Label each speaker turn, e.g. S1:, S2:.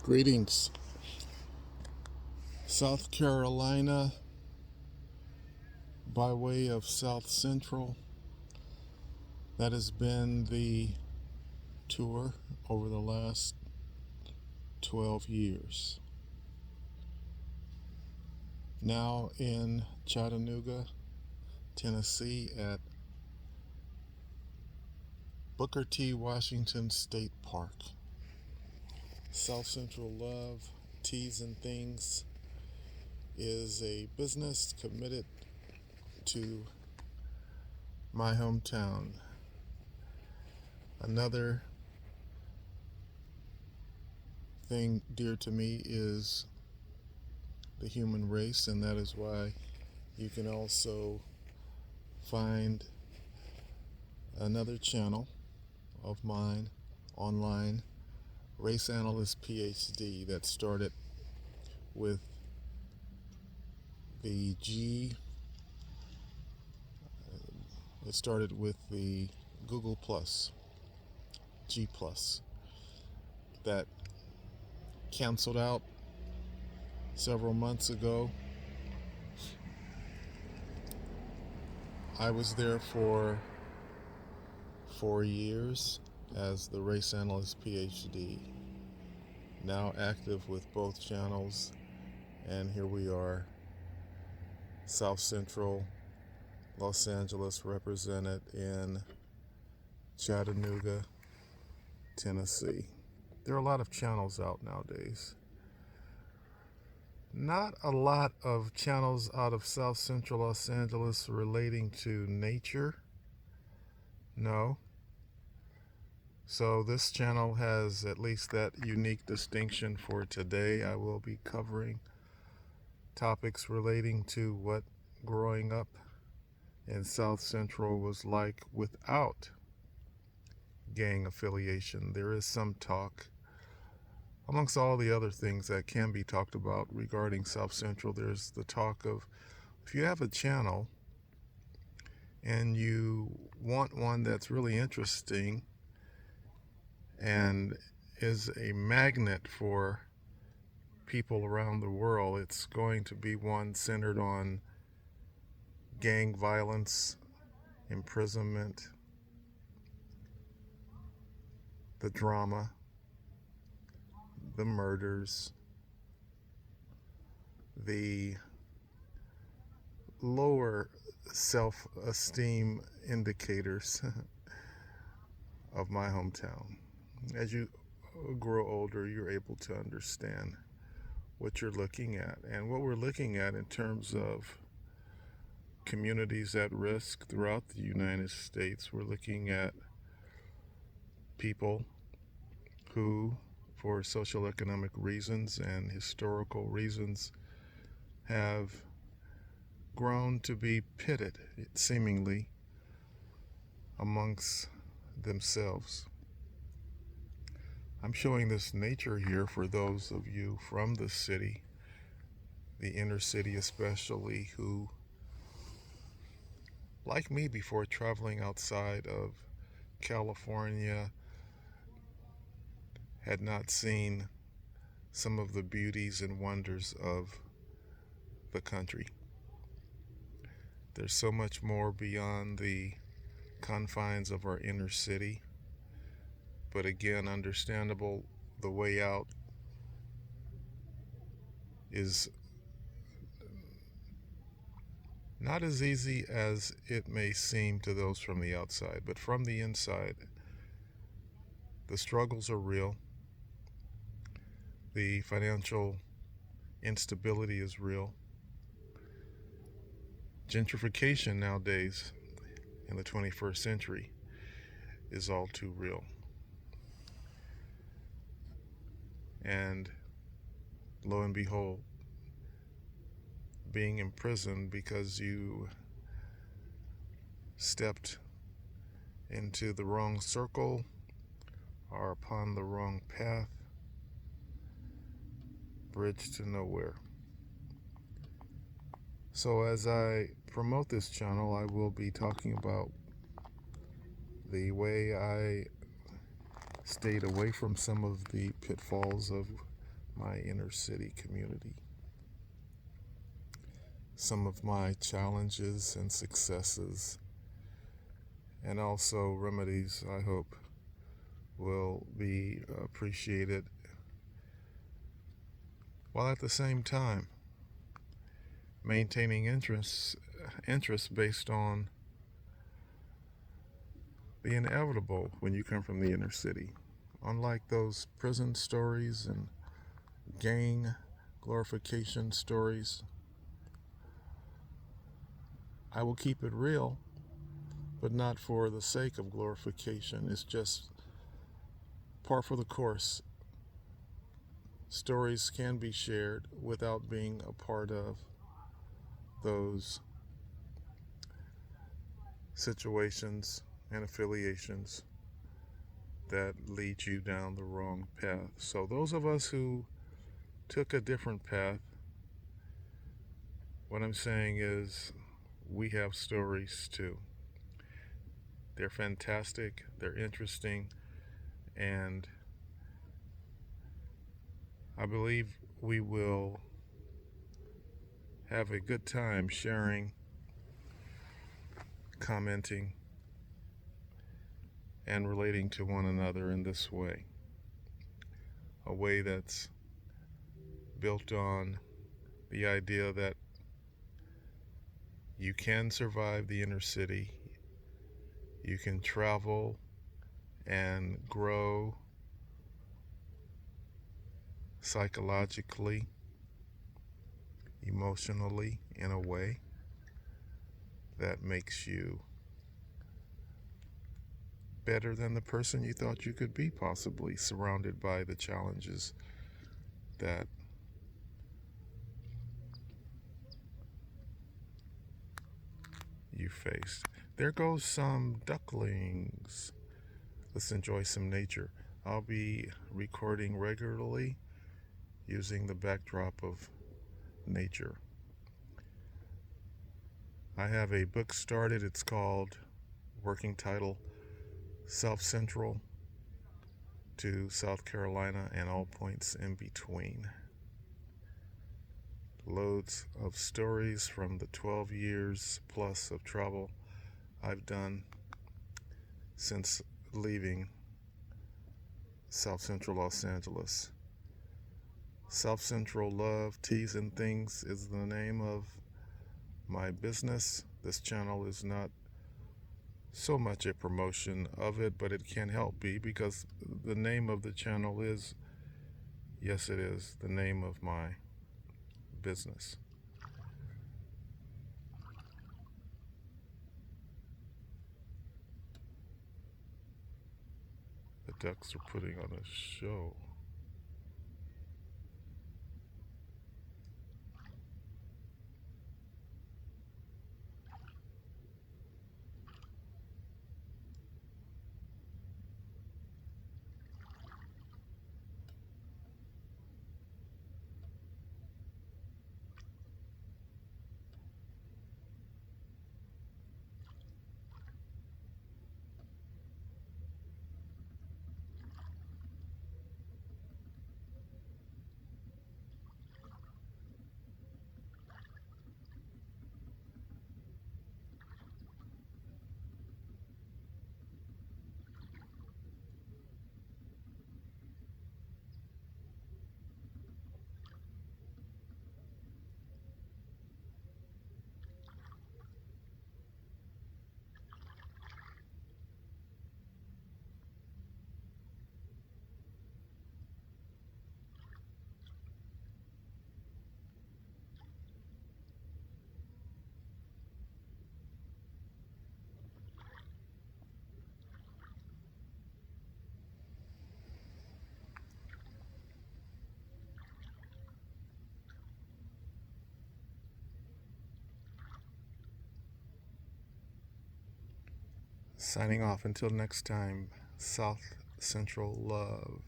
S1: Greetings, South Carolina, by way of South Central. That has been the tour over the last 12 years. Now in Chattanooga, Tennessee at Booker T. Washington State Park. South Central Love, Teas and Things is a business committed to my hometown. Another thing dear to me is the human race, and that is why you can also find another channel of mine online, Race Analyst PhD, that started with the Google Plus, G Plus, that canceled out several months ago. I was there for 4 years as the Race Analyst PhD, now active with both channels, and here we are, South Central Los Angeles represented in Chattanooga, Tennessee. There are a lot of channels out nowadays. Not a lot of channels out of South Central Los Angeles relating to nature. No. So this channel has at least that unique distinction for today. I will be covering topics relating to what growing up in South Central was like without gang affiliation. There is some talk, amongst all the other things that can be talked about regarding South Central, there's the talk of, if you have a channel and you want one that's really interesting and is a magnet for people around the world, it's going to be one centered on gang violence, imprisonment, the drama, the murders, the lower self-esteem indicators of my hometown. As you grow older, you're able to understand what you're looking at. And what we're looking at in terms of communities at risk throughout the United States, we're looking at people who, for socioeconomic reasons and historical reasons, have grown to be pitted, seemingly, amongst themselves. I'm showing this nature here for those of you from the city, the inner city especially, who, like me before traveling outside of California, had not seen some of the beauties and wonders of the country. There's so much more beyond the confines of our inner city, but again, understandable, the way out is not as easy as it may seem to those from the outside, but from the inside, the struggles are real. The financial instability is real. Gentrification nowadays in the 21st century is all too real. And lo and behold, being imprisoned because you stepped into the wrong circle or upon the wrong path, bridge to nowhere. So as I promote this channel, I will be talking about the way I stayed away from some of the pitfalls of my inner city community. Some of my challenges and successes, and also remedies, I hope, will be appreciated, while at the same time maintaining interest based on the inevitable when you come from the inner city. Unlike those prison stories and gang glorification stories, I will keep it real, but not for the sake of glorification. It's just par for the course. Stories can be shared without being a part of those situations and affiliations that lead you down the wrong path. So those of us who took a different path, what I'm saying is we have stories too. They're fantastic, they're interesting, and I believe we will have a good time sharing, commenting, and relating to one another in this way. A way that's built on the idea that you can survive the inner city, you can travel and grow psychologically, emotionally, in a way that makes you better than the person you thought you could be, possibly surrounded by the challenges that you faced. There goes some ducklings. Let's enjoy some nature. I'll be recording regularly using the backdrop of nature. I have a book started. It's called, working title, South Central to South Carolina and All Points in Between. Loads of stories from the 12 years plus of travel I've done since leaving South Central Los Angeles. South Central Love, Teas and Things is the name of my business. This channel is not so much a promotion of it, but it can help be, because the name of the channel is, yes, it is the name of my business. The ducks are putting on a show. Signing off until next time, South Central Love.